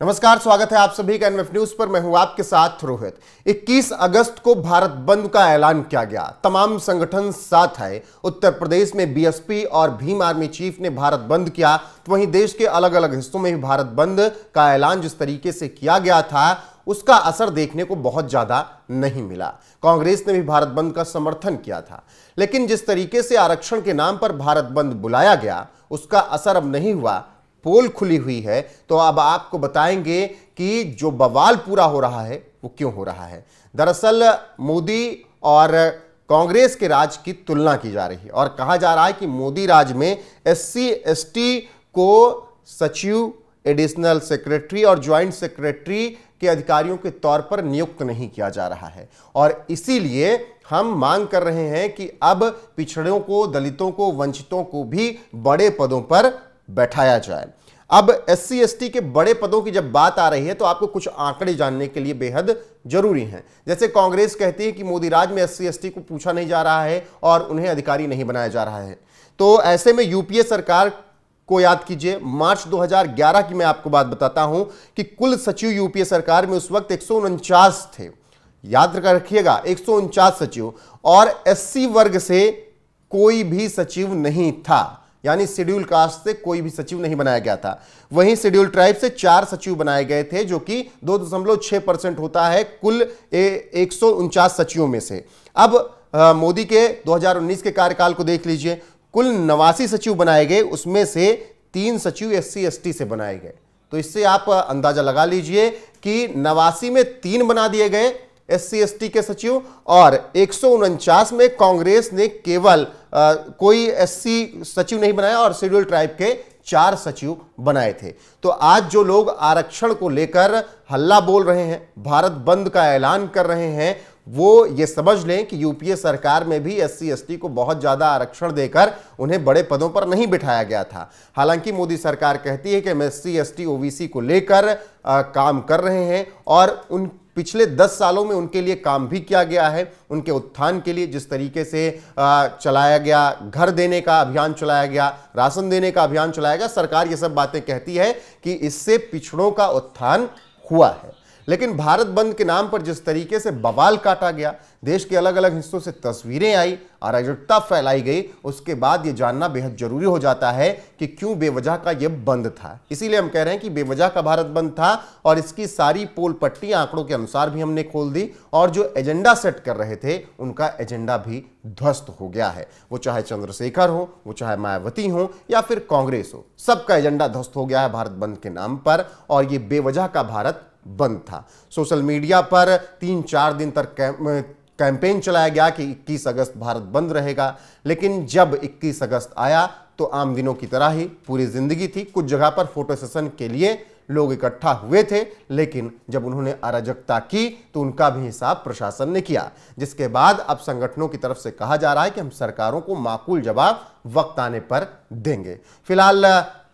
नमस्कार, स्वागत है आप सभी का एनएफ न्यूज पर। मैं हूं आपके साथ रोहित। 21 अगस्त को भारत बंद का ऐलान किया गया। तमाम संगठन साथ आए। उत्तर प्रदेश में बीएसपी और भीम आर्मी चीफ ने भारत बंद किया, तो वहीं देश के अलग अलग हिस्सों में भी भारत बंद का ऐलान जिस तरीके से किया गया था उसका असर देखने को बहुत ज्यादा नहीं मिला। कांग्रेस ने भी भारत बंद का समर्थन किया था, लेकिन जिस तरीके से आरक्षण के नाम पर भारत बंद बुलाया गया उसका असर अब नहीं हुआ। पोल खुली हुई है, तो अब आपको बताएंगे कि जो बवाल पूरा हो रहा है वो क्यों हो रहा है। दरअसल मोदी और कांग्रेस के राज की तुलना की जा रही है और कहा जा रहा है कि मोदी राज में एससी एसटी को सचिव, एडिशनल सेक्रेटरी और ज्वाइंट सेक्रेटरी के अधिकारियों के तौर पर नियुक्त नहीं किया जा रहा है और इसीलिए हम मांग कर रहे हैं कि अब पिछड़ों को, दलितों को, वंचितों को भी बड़े पदों पर बैठाया जाए। अब एससी एसटी के बड़े पदों की जब बात आ रही है तो आपको कुछ आंकड़े जानने के लिए बेहद जरूरी हैं। जैसे कांग्रेस कहती है कि मोदी राज में एससी एसटी को पूछा नहीं जा रहा है और उन्हें अधिकारी नहीं बनाया जा रहा है, तो ऐसे में यूपीए सरकार को याद कीजिए। मार्च 2011 की मैं आपको बात बताता हूं कि कुल सचिव यूपीए सरकार में उस वक्त 149 थे। याद रखिएगा, 149 सचिव, और एससी वर्ग से कोई भी सचिव नहीं था, यानी शेड्यूल कास्ट से कोई भी सचिव नहीं बनाया गया था। वहीं शेड्यूल ट्राइब से 4 सचिव बनाए गए थे, जो कि 2.6% होता है कुल 149 सचिवों में से। अब मोदी के 2019 के कार्यकाल को देख लीजिए, कुल 89 सचिव बनाए गए, उसमें से 3 सचिव एससी एसटी से बनाए गए। तो इससे आप अंदाजा लगा लीजिए कि 89 में 3 बना दिए गए एससी एसटी के सचिव और 149 में कांग्रेस ने केवल कोई एससी सचिव नहीं बनाया और शेड्यूल ट्राइब के 4 सचिव बनाए थे। तो आज जो लोग आरक्षण को लेकर हल्ला बोल रहे हैं, भारत बंद का ऐलान कर रहे हैं, वो ये समझ लें कि यूपीए सरकार में भी एससी एसटी को बहुत ज्यादा आरक्षण देकर उन्हें बड़े पदों पर नहीं बिठाया गया था। हालांकि मोदी सरकार कहती है कि हम एससी एसटी ओबीसी को लेकर काम कर रहे हैं और उन पिछले 10 सालों में उनके लिए काम भी किया गया है। उनके उत्थान के लिए जिस तरीके से चलाया गया, घर देने का अभियान चलाया गया, राशन देने का अभियान चलाया गया, सरकार ये सब बातें कहती है कि इससे पिछड़ों का उत्थान हुआ है। लेकिन भारत बंद के नाम पर जिस तरीके से बवाल काटा गया, देश के अलग अलग हिस्सों से तस्वीरें आई, अराजकता फैलाई गई, उसके बाद यह जानना बेहद जरूरी हो जाता है कि क्यों बेवजह का यह बंद था। इसीलिए हम कह रहे हैं कि बेवजह का भारत बंद था और इसकी सारी पोल पट्टी आंकड़ों के अनुसार भी हमने खोल दी और जो एजेंडा सेट कर रहे थे उनका एजेंडा भी ध्वस्त हो गया है। वो चाहे चंद्रशेखर हो, वो चाहे मायावती हो या फिर कांग्रेस हो, सबका एजेंडा ध्वस्त हो गया है भारत बंद के नाम पर और ये बेवजह का भारत बंद था। सोशल मीडिया पर 3-4 दिन तक कैंपेन चलाया गया कि 21 अगस्त भारत बंद रहेगा, लेकिन जब 21 अगस्त आया तो आम दिनों की तरह ही पूरी जिंदगी थी। कुछ जगह पर फोटो सेशन के लिए लोग इकट्ठा हुए थे, लेकिन जब उन्होंने अराजकता की तो उनका भी हिसाब प्रशासन ने किया, जिसके बाद अब संगठनों की तरफ से कहा जा रहा है कि हम सरकारों को माकूल जवाब वक्त आने पर देंगे। फिलहाल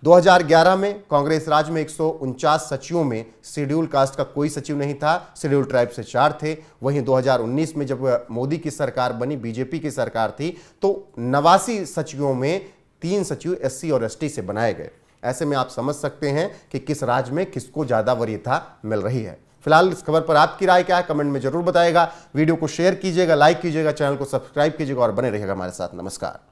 2011 में कांग्रेस राज में 149 सचिवों में शेड्यूल कास्ट का कोई सचिव नहीं था, शेड्यूल ट्राइब से 4 थे। वहीं 2019 में जब मोदी की सरकार बनी, बीजेपी की सरकार थी, तो 89 सचिवों में 3 सचिव एससी और एसटी से बनाए गए। ऐसे में आप समझ सकते हैं कि किस राज्य में किसको ज्यादा वरीयता मिल रही है। फिलहाल इस खबर पर आपकी राय क्या है, कमेंट में जरूर बताइएगा। वीडियो को शेयर कीजिएगा, लाइक कीजिएगा, चैनल को सब्सक्राइब कीजिएगा और बने रहिएगा हमारे साथ। नमस्कार।